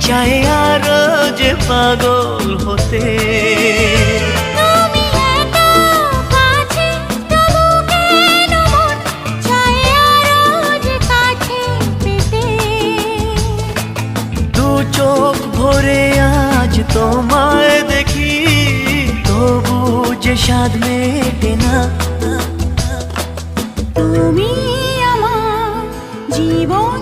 চাই আরো যে পাগল হতে। তুমি এত কাছে তবু কেন মন চাই আরো যে কাছে পেতে। দু চোখ ভরে আজ তোমায় দেখি, তবু যে স্বাদ মেটে না। তুমি আমার জীবন